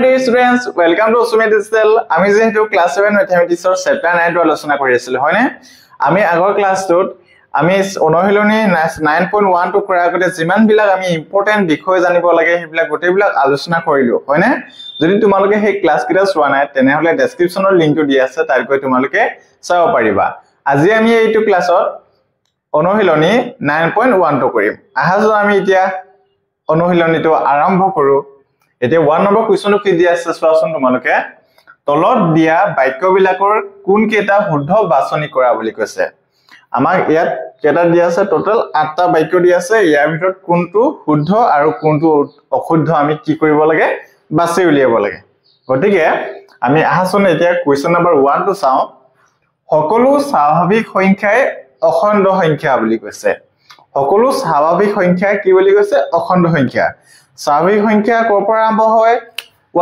dear students, welcome to Usumi Digital. আমি যেহেতু class 7 mathematics এর চ্যাপ্টার 9 আলোচনা কৰি আছিল হয়নে আমি আগৰ ক্লাছটোত আমি অনুশীলনী 9.1 টু কৰা আগতে যিমান বিলাক আমি ইম্পৰ্টেন্ট বিষয় জানিব লাগে হেবিলাক গোটেইবিলাক আলোচনা কৰিলো হয়নে যদি তোমালোকে সেই ক্লাছ কিটা চোৱা নাই তেনেহলে ডেসক্ৰিপচনৰ লিংকটো দি আছে তাৰ গৈ তোমালোকে চাব পাৰিবা আজি আমি এইটো ক্লাছত অনুশীলনী 9.1 টু কৰিম আহাজো আমি এতিয়া অনুশীলনীটো আৰম্ভ কৰো এতিয়া 1 নম্বৰ কোৱেশ্চনটো কি দিয়া আছে চোৱাচোন তোমালোকে তলত দিয়া বাক্যবিলাকৰ কোন কেটা শুদ্ধ বাছনি কৰা বুলি কৈছে আমাক ইয়াত কেটা দিয়া আছে টোটাল 8টা বাক্য দিয়া আছে ইয়াৰ ভিতৰত কোনটো শুদ্ধ আৰু কোনটো অশুদ্ধ আমি কি কৰিব লাগে বাছি উলিয়াব লাগে গতিকে আমি আহাচোন এতিয়া কোৱেশ্চন নম্বৰ 1 টো চাও সকলো স্বাভাৱিক সংখ্যাই অখণ্ড সংখ্যা বুলি কৈছে সকলো স্বাভাৱিক সংখ্যা কি বুলি কৈছে অখণ্ড সংখ্যা স্বাভাৱিক সংখ্যা কৰ পৰা আৰম্ভ হয়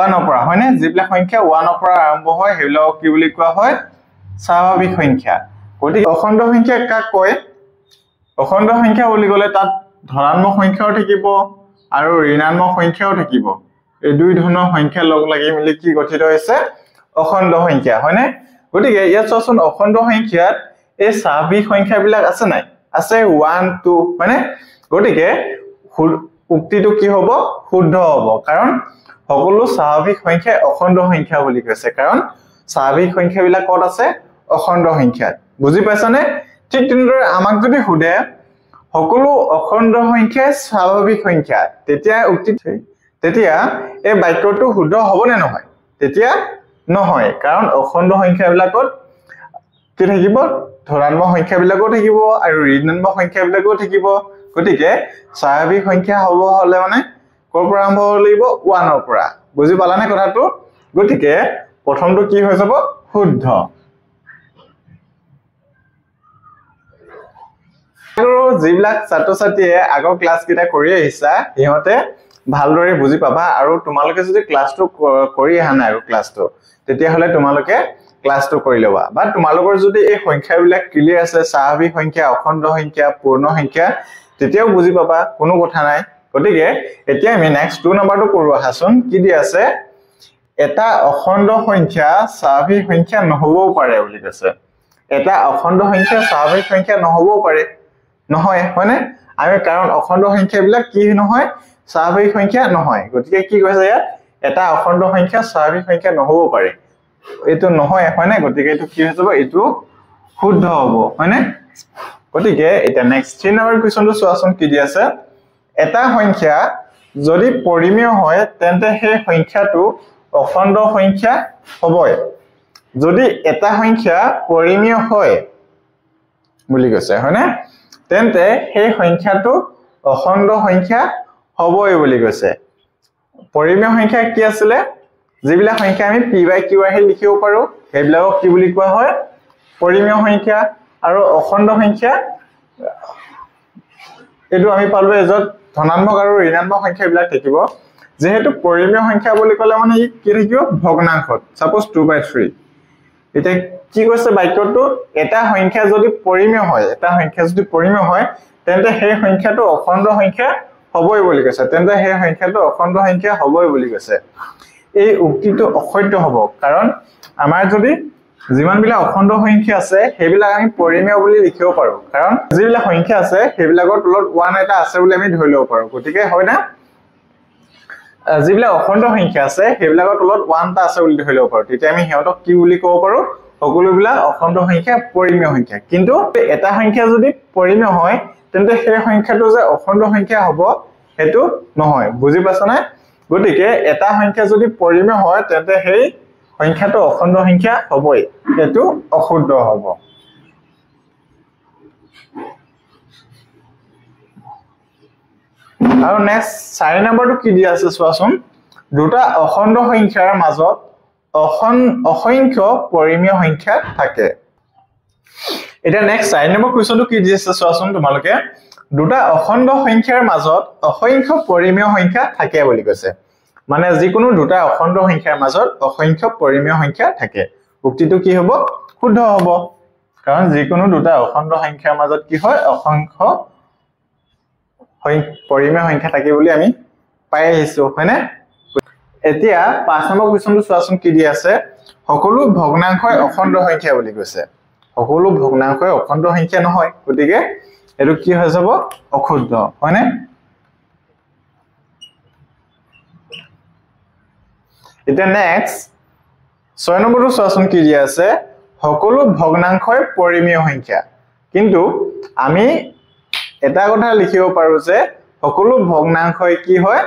1 পৰা হয়নে যিবিলাক সংখ্যা 1 পৰা আৰম্ভ হয় হেবিলাক কি বুলি কোৱা হয় স্বাভাৱিক সংখ্যা গতিকে অখণ্ড সংখ্যা কাক কয় অখণ্ড সংখ্যা বুলি গলে তাত ধনাত্মক সংখ্যাও থাকিব আৰু ঋণাত্মক সংখ্যাও থাকিব এই দুই ধৰণৰ সংখ্যা লগ লাগি মিলি কি গঠিত হৈছে অখণ্ড সংখ্যা হয়নে গতিকে ইয়াত চোন অখণ্ড সংখ্যাত এই স্বাভাৱিক সংখ্যাবিলাক আছে নাই আছে 1 2 হয়নে গতিকে উক্তিটো কি হ'ব শুদ্ধ হ'ব কাৰণ সকলো স্বাভাৱিক সংখ্যা অখণ্ড সংখ্যা বুলি কৈছে কাৰণ স্বাভাৱিক সংখ্যাবিলাক কত আছে অখণ্ড সংখ্যাত বুজি পাইছানে ঠিক তেনেদৰে আমাক যদি সুধে সকলো অখণ্ড সংখ্যা স্বাভাৱিক সংখ্যা তেতিয়া উক্তি তেতিয়া এই বাক্যটো শুদ্ধ হ'ব নে নহয় তেতিয়া নহয় কাৰণ অখণ্ড সংখ্যাবিলাকত কি থাকিব ধনাত্মক সংখ্যাবিলাকো থাকিব আৰু ঋণাত্মক সংখ্যাবিলাকো থাকিব গতিকে স্বাভাৱিক সংখ্যা হ'ব হলে মানে কৰ পৰা আৰম্ভ হ'ব লাগিব 1 ৰ পৰা বুজি পালানে কথাটো গতিকে প্ৰথমটো কি হৈ যাব শুদ্ধ আৰু যিবিলাক ছাত্ৰ-ছাত্ৰীয়ে আগৰ ক্লাছ কিটা কৰি আহিছা হিহতে ভালদৰে বুজি পাবা আৰু তোমালোকে যদি ক্লাছটো কৰি আহা নাই আৰু ক্লাছটো তেতিয়া হলে তোমালোকে ক্লাছটো কৰি লবা বা তোমালোকৰ যদি এই সংখ্যাবিলাক ক্লিয়াৰ আছে স্বাভাৱিক সংখ্যা অখণ্ড সংখ্যা পূৰ্ণ সংখ্যা তেতিয়াও বুজি পাবা কোনো কথা নাই গতিকে এতিয়া আমি নেক্সট 2 নম্বৰটো কৰো আহাচোন কি দি আছে এটা অখণ্ড সংখ্যা স্বাভাৱিক সংখ্যা নহবও পাৰে বুলি কৈছে এটা অখণ্ড সংখ্যা স্বাভাৱিক সংখ্যা নহবও পাৰে নহয় হয়নে আমি কাৰণ অখণ্ড সংখ্যাবিলাক কি নহয় স্বাভাৱিক সংখ্যা নহয় গতিকে কি কৈছে ইয়াত এটা অখণ্ড সংখ্যা স্বাভাৱিক সংখ্যা নহবও পাৰে এটো নহয় হয়নে গতিকে এটো কি হৈ যাব এটো শুদ্ধ হ'ব হয়নে গতিকে এটা নেক্সট 3 নম্বৰ কোৱেশ্চনটো চোৱাচোন কি দি আছে এটা সংখ্যা যদি পৰিমেয় হয় তেন্তে সেই সংখ্যাটো অখণ্ড সংখ্যা হ'বই যদি এটা সংখ্যা পৰিমেয় হয় বুলি কৈছে হয়নে তেন্তে সেই সংখ্যাটো অখণ্ড সংখ্যা হ'বই বুলি কৈছে পৰিমেয় সংখ্যা কি আছিল যিবিলাক সংখ্যা আমি p/q আহি লিখিব পাৰো সেইবিলাকক কি বুলি কোৱা হয় পৰিমেয় সংখ্যা আৰু অখণ্ড সংখ্যা এটো আমি পালবে যত ধনাত্মক আৰু ঋণাত্মক সংখ্যাবিলাক থাকিব যেহেতু পৰিমেয় সংখ্যা বুলি কলে মানে কি থাকিব ভগ্নাংশত সাপোজ 2/3 এটা কি কৈছে বাক্যটো এটা সংখ্যা যদি পৰিমেয় হয় এটা সংখ্যা যদি পৰিমেয় হয় তেন্তে সেই সংখ্যাটো অখণ্ড সংখ্যা হ'বই বুলি কৈছে তেন্তে সেই সংখ্যাটো অখণ্ড সংখ্যা হ'বই বুলি কৈছে এই উক্তিটো অসত্য হ'ব কাৰণ আমাৰ যদি যিমান বিলাক অখণ্ড সংখ্যা আছে হেবিলাক আমি পৰিমেয় বুলি লিখিব পাৰো কাৰণ যিবিলাক সংখ্যা আছে হেবিলাকৰ তলত 1 এটা আছে বুলি আমি ধৰি লব পাৰো গতিকে হয় না যিবিলাক অখণ্ড সংখ্যা আছে হেবিলাকৰ তলত 1 টা আছে বুলি ধৰি লব পাৰো তেতিয়া আমি হেতক কি বুলি ক'ব পাৰো সকলোবিলাক অখণ্ড সংখ্যা পৰিমেয় সংখ্যা কিন্তু এটা সংখ্যা যদি পৰিমেয় হয় তেন্তে সেই সংখ্যাটো যে অখণ্ড সংখ্যা হ'ব হেতু নহয় বুজি পাছানে গতিকে এটা সংখ্যা যদি পৰিমেয় হয় তেন্তে সেই সংখ্যাটো অখণ্ড সংখ্যা হ'বই এটো অশুদ্ধ হ'ব আৰু নেক্সট 4 নম্বৰটো কি দি আছে চোৱাচোন দুটা অখণ্ড সংখ্যাৰ মাজত অসংখ্য পৰিমেয় সংখ্যা থাকে এটা নেক্সট 4 নম্বৰ কোৱেশ্চনটো কি দি আছে চোৱাচোন তোমালোকে দুটা অখণ্ড সংখ্যাৰ মাজত অসংখ্য পৰিমেয় সংখ্যা থাকে বুলি কৈছে মানে যিকোনো দুটা অখণ্ড সংখ্যাৰ মাজত অসংখ্য পৰিমেয় সংখ্যা থাকে উক্তিটো কি হ'ব শুদ্ধ হ'ব কাৰণ যিকোনো দুটা অখণ্ড সংখ্যাৰ মাজত কি হয় অসংখ্য পৰিমেয় সংখ্যা থাকে বুলি আমি পাই আহিছো হয়নে এতিয়া 5 নম্বৰ কোৱেশ্চনটো চোৱাচোন কি দি আছে সকলো ভগ্নাংশই অখণ্ড সংখ্যা বুলি কৈছে সকলো ভগ্নাংশই অখণ্ড সংখ্যা নহয় গতিকে এটো কি হৈ যাব অশুদ্ধ হয়নে এটা নেক্সট 6 নম্বৰটো চোৱাচোন কি দি আছে সকলো ভগ্নাংশই পৰিমেয় সংখ্যা কিন্তু আমি এটা কথা লিখিব পাৰো যে সকলো ভগ্নাংশই কি হয়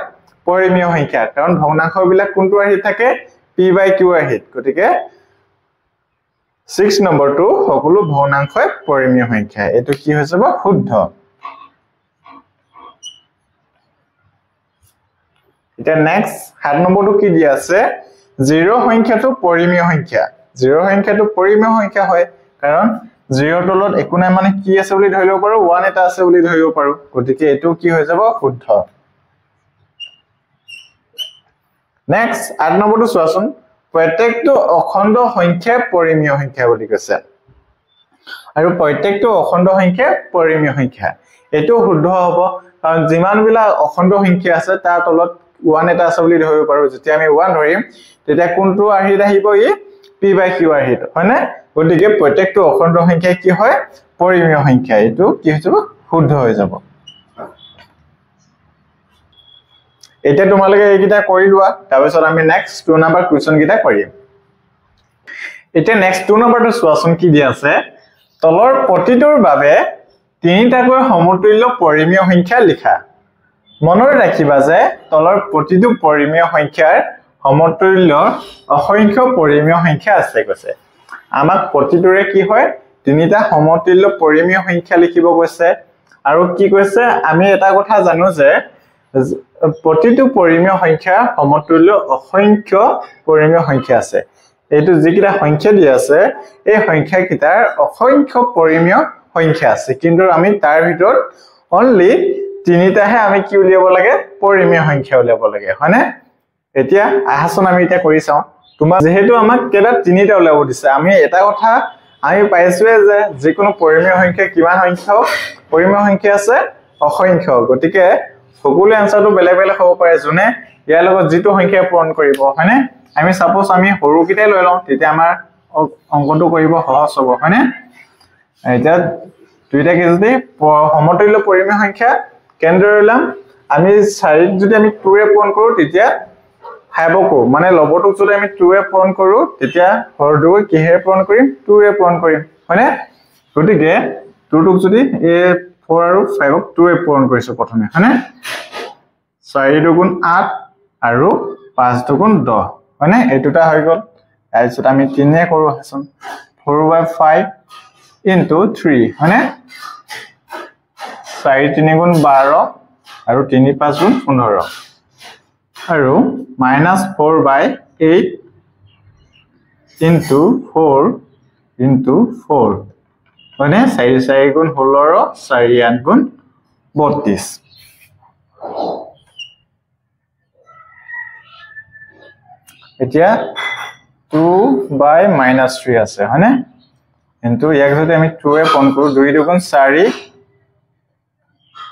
পৰিমেয় সংখ্যা কাৰণ ভগ্নাংশবিলাক কোনটো আহি থাকে p/q আহি গতিকে 6 নম্বৰটো সকলো ভগ্নাংশই পৰিমেয় সংখ্যা এটো কি হৈ যাব শুদ্ধ এটা নেক্সট 7 নম্বৰটো কি দি আছে 0 সংখ্যাটো পৰিমেয় সংখ্যা 0 সংখ্যাটো পৰিমেয় সংখ্যা হয় কাৰণ 0 তলত একো নাই মানে কি আছে বুলি ধৰিব পাৰো 1 এটা আছে বুলি ধৰিব পাৰো গতিকে এটো কি হৈ যাব শুদ্ধ নেক্সট 8 নম্বৰটো চোৱাচোন প্ৰত্যেকটো অখণ্ড সংখ্যা পৰিমেয় সংখ্যা বুলি কৈছে আৰু প্ৰত্যেকটো অখণ্ড সংখ্যা পৰিমেয় সংখ্যা এটো শুদ্ধ হ'ব কাৰণ যিমান বিলাক অখণ্ড সংখ্যা আছে তাৰ তলত 1 এটা আছে বুলি ধৰিব পাৰো যেতিয়া আমি 1 ধৰিম তেতিয়া কোনটো আহিত আহিব ই p/q আহিত হয়নে গতিকে প্ৰত্যেকটো অখণ্ড সংখ্যা কি হয় পৰিমেয় সংখ্যা এটো কি হৈ যাব শুদ্ধ হৈ যাব এটা তোমালকে এইকিটা কৰি লোৱা তাৰপিছত আমি নেক্সট 2 নম্বৰ কোৱেশ্চন কিটা কৰিম এটা নেক্সট 2 নম্বৰটো চোৱাচোন কি দি আছে তলৰ প্ৰতিটোৰ বাবে তিনিটাকৈ সমতুল্য পৰিমেয় সংখ্যা লিখা মনত ৰাখিবা যে তলৰ প্ৰতিটো পৰিমেয় সংখ্যাৰ সমতুল্য অসংখ্য পৰিমেয় সংখ্যা আছে কৈছে আমাক প্ৰতিটোৰে কি হয় তিনিটা সমতুল্য পৰিমেয় সংখ্যা লিখিব কৈছে আৰু কি কৈছে আমি এটা কথা জানো যে প্ৰতিটো পৰিমেয় সংখ্যা সমতুল্য অসংখ্য পৰিমেয় সংখ্যা আছে এটো যিকিটা সংখ্যা দি আছে এই সংখ্যা কিটাৰ অসংখ্য পৰিমেয় সংখ্যা আছে কিন্তু আমি তাৰ ভিতৰত অনলি তিনিটাহে আমি কি উলিয়াব লাগে পৰিমেয় সংখ্যা উলিয়াব লাগে হয়নে এতিয়া আহাচন আমি এটা কৰি চাও তোমাক যেহেতু আমাক কেটা তিনিটা উলিয়াব দিছে আমি এটা কথা আমি পাইছো যে যিকোনো পৰিমেয় সংখ্যা কিমান সংখ্যা পৰিমেয় সংখ্যা আছে অসংখ্য গতিকে সকলো আনসাৰটো বেলেগ বেলেগ হ'ব পাৰে জুনে ইয়াৰ লগত যেটো সংখ্যা পূৰণ কৰিব হয়নে আমি সাপোজ আমি সৰু কিটাই লৈ লওঁ তেতিয়া আমাৰ অংকটো কৰিব সহজ হ'ব হয়নে এটা দুইটা কি যদি সমতুল্য পৰিমেয় সংখ্যা কেন্দ্ৰ লম আমি 4 যদি আমি 2 এ পূৰণ কৰো তেতিয়া 5 কো মানে লবটোক যদি আমি 2 এ পূৰণ কৰো তেতিয়া হৰটো কিহে পূৰণ কৰিম 2 এ পূৰণ কৰিম হয়নে গতিকে 2 টোক যদি এ 4 আৰু 5 ক 2 এ পূৰণ কৰিছো প্ৰথমে হয়নে 4 দুগুণ 8 আৰু 5 দুগুণ 10 হয়নে এটোটা হৈ গল তাৰপিছত আমি 3 এ কৰো হাচন 4/5 into 3 হয়নে 4 3 গুণ 12 আৰু 3 5 গুণ 15 আৰু -4/8 into 4 into 4 হয়নে 4 4 গুণ 16 4 8 গুণ 32 এতিয়া 2/-3 আছে হয়নে কিন্তু ইয়াক যদি আমি 2 এ পূৰণ কৰো 2 দুগুণ 4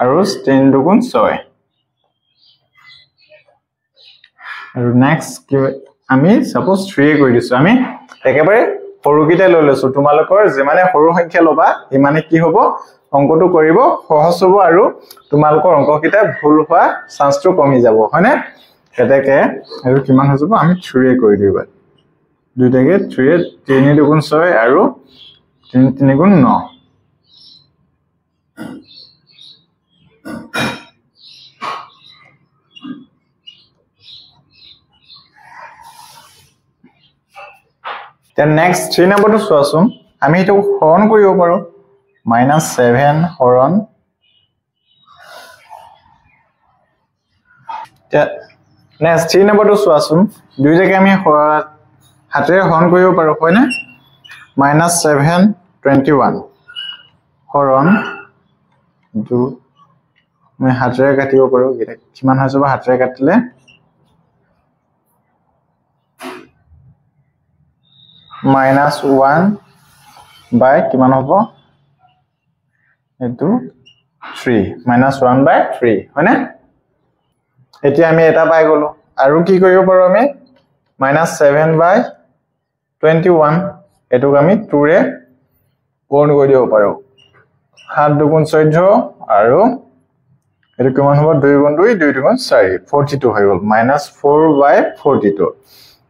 আৰু 3 দুগুণ 6 আৰু নেক্সট আমি সাপোজ 3 এ কৰি দিছো আমি একেবাৰে সৰু কিটা লৈ লৈছো তোমালোকৰ যেমানে সৰু সংখ্যা লবা ইমানে কি হ'ব অংকটো কৰিব সহজ হ'ব আৰু তোমালোকৰ অংক কিটা ভুল হোৱা চান্সটো কমি যাব হয়নে এটাকে আৰু কিমান হৈ যাব আমি 3 এ কৰি দিবা দুইটাকে 3 এ 3 দুগুণ 6 আৰু 3 3 গুণ 9 then next 3 নম্বৰটো চোৱাচোন আমি এটো হৰণ কৰিব পাৰো -7 হৰণ next 3 নম্বৰটো চোৱাচোন দুইটাকে আমি হাতেৰে হৰণ কৰিব পাৰো হয়নে -7 21 হৰণ 2 মই হাতেৰে কাটিব পাৰো এটা কিমান হৈ যাব হাতেৰে কাটিলে -1 by কিমান হ'ব এটো 3 -1/3 হয়নে এতিয়া আমি এটা পাই গলো আৰু কি কৰিব পাৰো আমি -7/21 এটুক আমি 2 ৰে পূৰণ কৰি দিব পাৰো 7 দুগুণ 14 আৰু এটো কিমান হ'ব 2 গুণ 2 2 দুগুণ 4 42 হৈ গল -4/42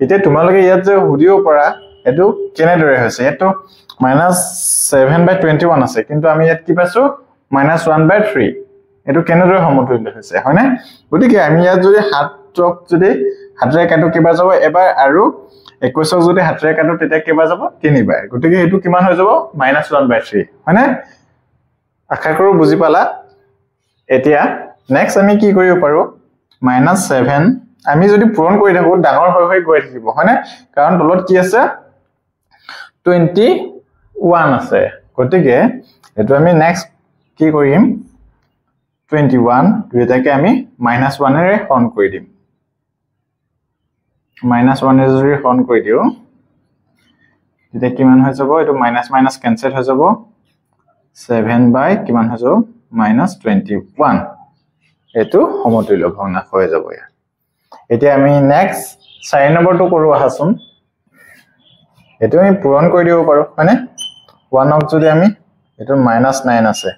এতিয়া তোমালোকে ইয়াত যে হুদিও পৰা এটো কেনে দৰে হৈছে এটো -7/21 আছে কিন্তু আমি ইয়াত কি পাইছো -1/3 এটো কেনে দৰে সমতুল্য হৈছে হয়নে গতিকে আমি ইয়াত যদি 7ক যদি 7ৰে কাটো কিবা যাব এবাৰ আৰু 21ক যদি 7ৰে কাটো তেতিয়া কিবা যাব তিনিবাৰ গতিকে এটো কিমান হৈ যাব -1/3 হয়নে আশা কৰো বুজি পালা এতিয়া নেক্সট আমি কি কৰিব পাৰো -7 আমি যদি পূৰণ কৰি থাকো ডাঙৰ হৈ গৈ থাকিব হয়নে কাৰণ তলত কি আছে 21 আছে গতিকে এটো আমি নেক্সট কি কৰিম 21 দুইটাকে আমি -1 ৰে হৰণ কৰি দিম -1 ৰে যদি হৰণ কৰি দিও তেতিয়া কিমান হৈ যাব এটো মাইনাস মাইনাস কেনসেল হৈ যাব 7 বাই কিমান হৈ যাব -21 এটো সমতুল্য ভগ্নাংশ হৈ যাব এতিয়া আমি নেক্সট 4 নম্বৰটো কৰো আহাচোন এটো আমি পূৰণ কৰি দিব পাৰো হয়নে 1ক যদি আমি এটো -9 আছে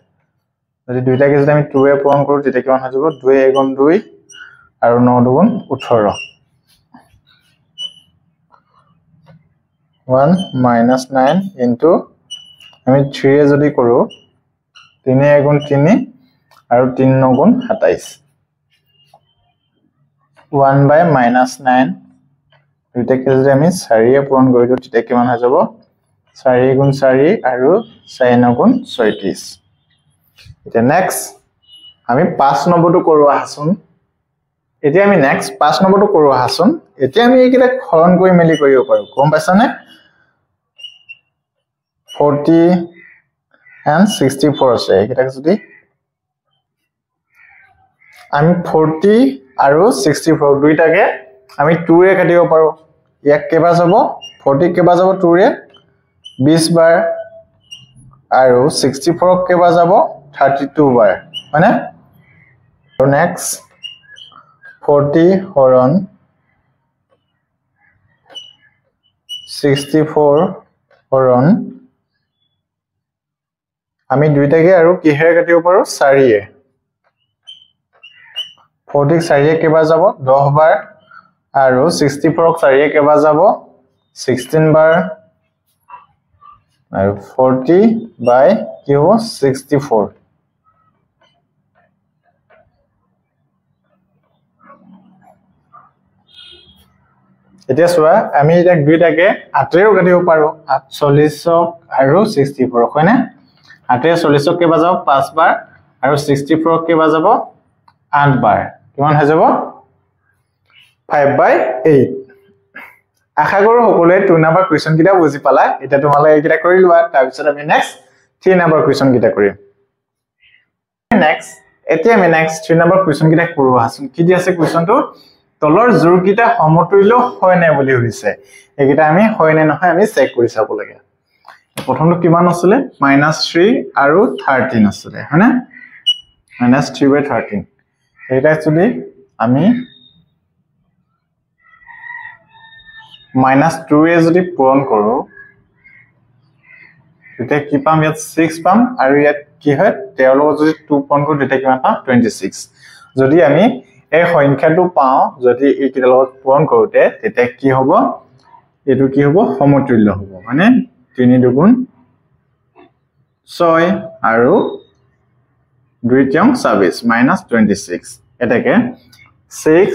যদি দুইটাকে যদি আমি 2 এ পূৰণ কৰো তেতিয়া কিমান হৈ যাব 2 গুণ 2 আৰু 9 দুগুণ 18 1 -9 into আমি 3 এ যদি কৰো 3 গুণ 3 আৰু 3 9 গুণ 27 1 by -9 দুইটাকে যদি আমি 4 এ পূৰণ কৰি দিও তেতিয়া কিমান হৈ যাব 4 গুণ 4 আৰু 4 9 গুণ 36 এতিয়া নেক্সট আমি 5 নম্বৰটো কৰো আহাচোন এতিয়া আমি নেক্সট 5 নম্বৰটো কৰো আহাচোন এতিয়া আমি এইকেইটা হৰণ কৰি মেলি কৰিব পাৰো গম পাইছানে 40 and 64 আছে এইকেইটা যদি আমি 40 আৰু 64 দুইটাকে আমি 2 ৰে কাটিব পাৰো ইয়াক কেবা যাব 40 কেবা যাব 2 ৰে 20 বাৰ আৰু 64 কেবা যাব 32 বাৰ মানে আৰু নেক্সট 40 হৰণ 64 হৰণ আমি দুইটাকে আৰু কিহেৰে কাটিব পাৰো 4 এ 40 4 এ কেবা যাব 10 বাৰ আৰু 64 4 এ কেবা যাব 16 বাৰ আৰু 40 বাই কি হ'ব 64 এতিয়া সোয়া আমি এটা দুইটাকে 8 ৰেও কাটিব পাৰো 48 আৰু 64 হয়নে 8 ৰে 40 কেবা যাব 5 বাৰ আৰু 64 কেবা যাব 8 বাৰ কিমান হৈ যাব 5/8 আশা কৰো সকলোৱে 2 নম্বৰ কোৱেশ্চন কিটা বুজি পালা এটা তোমালে এইকিটা কৰি লোৱা তাৰ পিছত আমি নেক্সট 3 নম্বৰ কোৱেশ্চন কিটা কৰিম নেক্সট এতিয়া আমি নেক্সট 3 নম্বৰ কোৱেশ্চন কিটা কৰো আহাচোন কি দি আছে কোৱেশ্চনটো তলৰ জোৰ কিটা সমতুল্য হয় নাই বুলি হৈছে এইকিটা আমি হয় নাই নহয় আমি চেক কৰি চাব লাগে প্ৰথমটো কিমান আছিল -3 আৰু 13 আছিল হয়নে -3/13 এটা যদি আমি -2 এ যদি পূৰণ কৰো তেতিয়া কি পাম ইয়াত 6 পাম আৰু ইয়াত কি হয় 13 লগত যদি 2 পূৰণ কৰো তেতিয়া কিমান পাম 26 যদি আমি এই সংখ্যাটো পাও যদি এই কিটা লগত পূৰণ কৰোতে তেতিয়া কি হ'ব এটো কি হ'ব সমতুল্য হ'ব মানে 3 দুগুণ 6 আৰু 2 তিয়ং 26 -26 এটাকে 6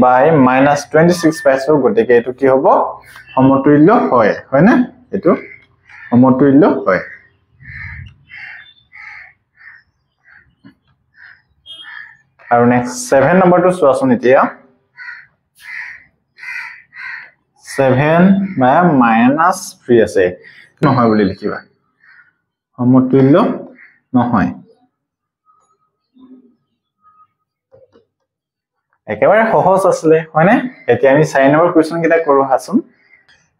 by -26 পাইছো গতিকে এটো কি হ'ব সমতুল্য হয় হয়নে এটো সমতুল্য হয় আৰু নেক্সট 7 নম্বৰটো চোৱাচোন এতিয়া 7 বা -3 আছে নহয় বুলি লিখিবা সমতুল্য নহয় একেবাৰে সহজ আছিল হয়নে এতিয়া আমি 4 নম্বৰ কোৱেশ্চন কিটা কৰো হাচোন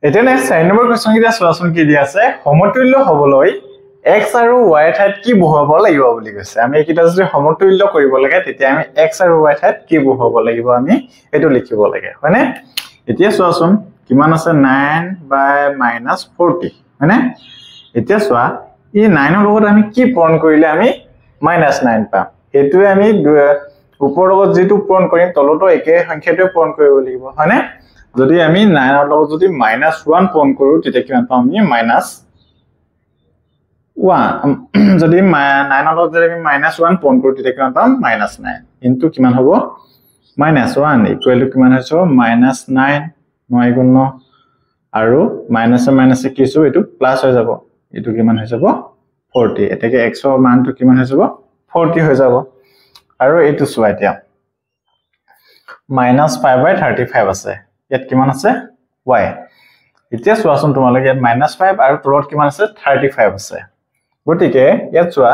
এতিয়া নেক্সট 4 নম্বৰ কোৱেশ্চন কিটা চোৱাচোন কি দি আছে সমতুল্য হবলৈ x আৰু y ঠাইত কি বহুৱাব লাগিব বুলি কৈছে আমি কিটা যদি সমতুল্য কৰিব লাগে তেতিয়া আমি x আৰু y ঠাইত কি বহুৱাব লাগিব আমি এটো লিখিব লাগে হয়নে এতিয়া চোৱাচোন কিমান আছে 9 / -40 হয়নে এতিয়া চোৱা ই 9 ৰ লগত আমি কি পূৰণ কৰিলে আমি -9 পাম এটোৱে আমি ওপৰৰ লগত যেটো পূৰণ কৰিম তলতো একে সংখ্যাটো পূৰণ কৰিব লাগিব হয়নে যদি আমি 9 ৰ লগত যদি -1 পূৰণ কৰো তেতিয়া কিমান পাম আমি -1 যদি 9 ৰ লগত যদি আমি -1 পূৰণ কৰো তেতিয়া কিমান পাম -9 ইনটু কিমান হ'ব -1 ইকুৱেল টু কিমান হৈছে -9 9 গুণ আৰু মাইনাস কি হৈছে এটো প্লাস হৈ যাব এটো কিমান হৈ যাব 40 এটাকে x ৰ মানটো কিমান হৈ যাব 40 হৈ যাব আৰু এটো চোৱা এতিয়া -5/35 আছে ইয়াত কিমান আছে y এতিয়া চোৱাচোন তোমালোকে ইয়াত -5 আৰু তলত কিমান আছে 35 আছে গতিকে ইয়াত চোৱা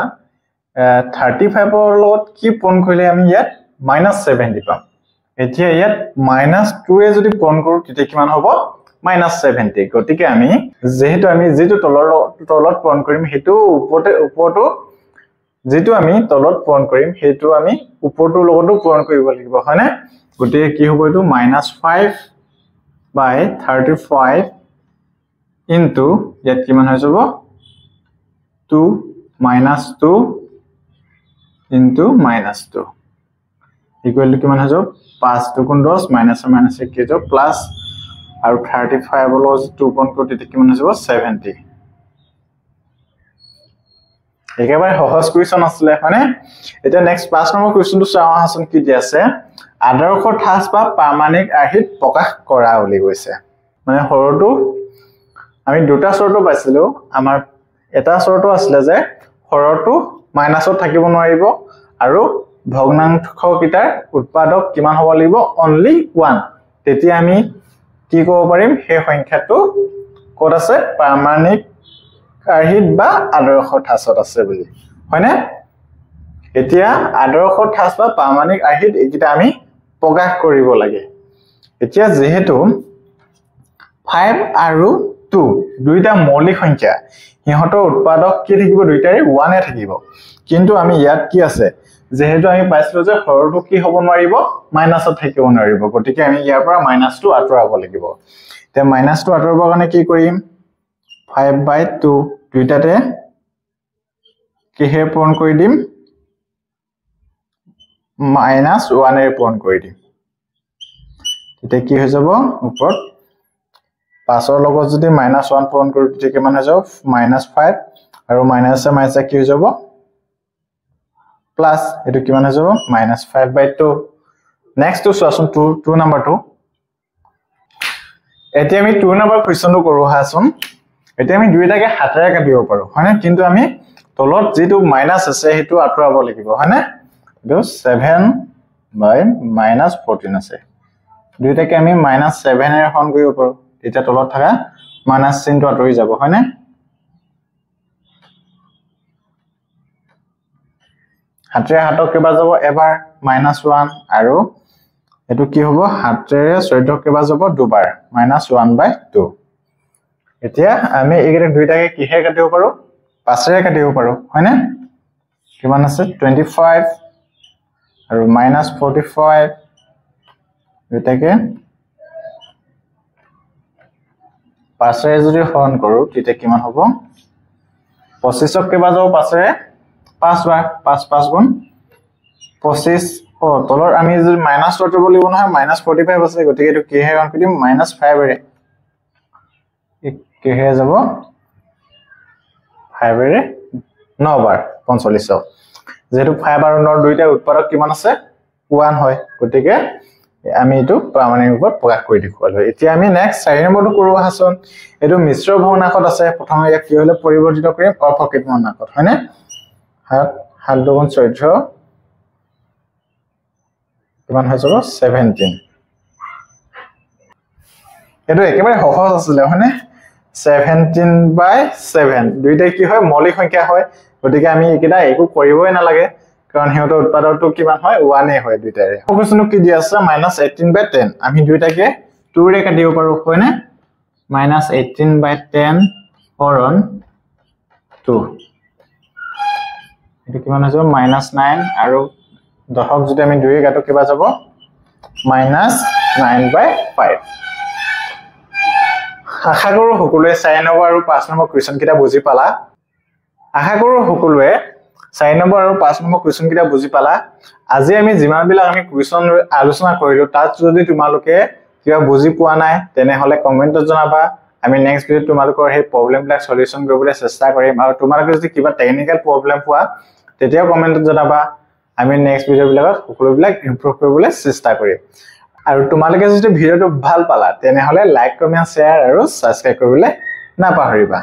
35 ৰ লগত কি পূৰণ কৰিলে আমি ইয়াত -70 পাম এতিয়া ইয়াত -2 এ যদি পূৰণ কৰো তেতিয়া কিমান হ'ব -70 গতিকে আমি যেহেতু আমি যেটো তলত পূৰণ কৰিম হেতু ওপৰটো যেটো আমি তলত পূৰণ কৰিম হেতু আমি ওপৰটো লগতো পূৰণ কৰিব লাগিব হয়নে গতিকে কি হ'ব এটো -5/35 ইনটু ইয়াত কিমান হৈ যাব 2 -2 ইনটু -2 ইকুৱেল টু কিমান হৈ যাব 5 2 গুণ 10 মাইনাস কি হৈ যাব প্লাস আৰু 35 ৰ লগত 2 পূৰণ কৰি তেতিয়া কিমান হৈ যাব 70 একেবাৰে সহজ কুৱেশ্যন আছিল হয়নে এটা নেক্সট 5 নম্বৰ কুৱেশ্যনটো চাও আহাচোন কি দি আছে আদৰ্শ ঠাস বা পাৰমাণিক আৰ্হিত প্ৰকাশ কৰা বুলি কৈছে মানে হৰটো আমি দুটা শৰ্ত পাইছিলো আমাৰ এটা শৰ্ত আছিল যে হৰটো মাইনাসত থাকিব নোৱাৰিব আৰু ভগ্নাংশ কিটাৰ উৎপাদক কিমান হ'ব লাগিব অনলি 1 তেতিয়া আমি কি ক'ব পাৰিম সেই সংখ্যাটো ক'ত আছে পাৰমাণিক আৰ্হিত বা আদৰ্শ ঠাসত আছে বুলি হয়নে এতিয়া আদৰ্শ ঠাস বা পাৰমাণিক আৰ্হিত একিটা আমি প্ৰকাশ কৰিব লাগে এতিয়া যেহেতু 5 আৰু 2 দুইটা মৌলিক সংখ্যা হিহতৰ উৎপাদক কি থাকিব দুইটাৰে 1 এ থাকিব কিন্তু আমি ইয়াত কি আছে যেহেতু আমি পাইছিলো যে হৰটো কি হ'ব নোৱাৰিব মাইনাসত থাকিব নোৱাৰিব গতিকে আমি ইয়াৰ পৰা মাইনাসটো আঁতৰাব লাগিব তে মাইনাসটো আঁতৰাবৰ কাৰণে কি কৰিম 5/2 দুইটাতে কিহে পূৰণ কৰি দিম -1 এ পূৰণ কৰি দিম তেতিয়া কি হৈ যাব ওপৰত 5 ৰ লগত যদি -1 পূৰণ কৰো তেতিয়া কিমান হৈ যাব -5 আৰু মাইনাসে কি হৈ যাব প্লাস এটো কিমান হৈ যাব -5/2 নেক্সট টু চোৱাচোন 2 নম্বৰটো এতিয়া আমি 2 নম্বৰ কোৱেশ্যনটো কৰো হাচোন এতিয়া আমি দুইটাকে হাতেৰে কাটিব পাৰো হয়নে কিন্তু আমি তলত যেটো মাইনাস আছে হেতু আঁতৰাব লাগিব হয়নে এটো 7/-14 আছে দুইটাকে আমি -7 এৰ হৰণ কৰিব পাৰো তেতিয়া তলত থকা মাইনাস চিহ্নটো আঁতৰি যাব হয়নে হাতেৰে হাতক কেবা যাব এবাৰ -1 আৰু এটো কি হ'ব হাতেৰে 14 কেবা যাব দুবাৰ -1/2 এতিয়া আমি এইকেইটা দুইটাকে কিহে কাটিব পাৰো 5 ৰে কাটিব পাৰো হয়নে কিমান আছে 25 আৰু -45 দুইটাকে 5 ৰে যদি হৰণ কৰো তেতিয়া কিমান হ'ব 25 ক কেবা যাব 5 ৰে 5 বাৰ 5 গুণ 25 তলৰ আমি যদি মাইনাস আঁতৰাব লাগিব নহয় -45 আছে গতিকে এটো কিহে হৰণ কৰিম -5 ৰে কিহে যাব 5 ৰে 9 বাৰ 45 যেহেতু 5 আৰু 9 দুইটা উৎপাদক কিমান আছে 1 হয় গতিকে আমি এটো পাৰমাণিক ৰূপত প্ৰকাশ কৰি দেখুৱালো এতিয়া আমি নেক্সট 4 নম্বৰটো কৰো হাচোন এটো মিশ্ৰ ভগ্নাংশত আছে প্ৰথমে ইয়াক কি হলে পৰিৱৰ্তিত কৰিম অপ্ৰকৃত ভগ্নাংশত হয়নে 7 2 14 কিমান হৈ যাব 17 এটো একেবাৰে সহজ আছিল হয়নে 17/7 দুইটা কি হয় মৌলিক সংখ্যা হয় গতিকে আমি একিটা একো কৰিবই না লাগে কাৰণ হিহঁতৰ উৎপাদকটো কিমান হয় 1 এ হয় দুইটাৰে কোৱেশ্যনটো কি দি আছে -18/10 আমি দুইটাকে 2 ৰে কাটিব পাৰো হয়নে -18/10 হৰণ 2 এটো কিমান হৈ যাব -9 আৰু 10ক যদি আমি 2 কাটো কিবা যাব -9/5 আশা কৰো সকলোৱে 4 নম্বৰ আৰু 5 নম্বৰ কোৱেশ্চন কিটা বুজি পালা আশা কৰো সকলোৱে 4 নম্বৰ আৰু 5 নম্বৰ কোৱেশ্চন কিটা বুজি পালা আজি আমি যিমান বিলাক আমি কোৱেশ্চন আলোচনা কৰিলো তাত যদি তোমালোকে কিবা বুজি পোৱা নাই তেনে হলে কমেন্টত জনাবা আমি নেক্সট ভিডিঅ তোমালোকৰ এই প্ৰবলেম বিলাক সলিউশন কৰিবলৈ চেষ্টা কৰিম আৰু তোমালোকে যদি কিবা টেকনিক্যাল প্ৰবলেম পোৱা তেতিয়াও কমেন্টত জনাবা আমি নেক্সট ভিডিঅ বিলাকত সকলো বিলাক ইমপ্ৰুভ কৰিবলৈ চেষ্টা কৰিম আৰু তোমালোকে যদি ভিডিঅটো ভাল পালা তেনে হলে লাইক কমেন্ট শেয়াৰ আৰু সাবস্ক্ৰাইব কৰিবলৈ নাপাহৰিবা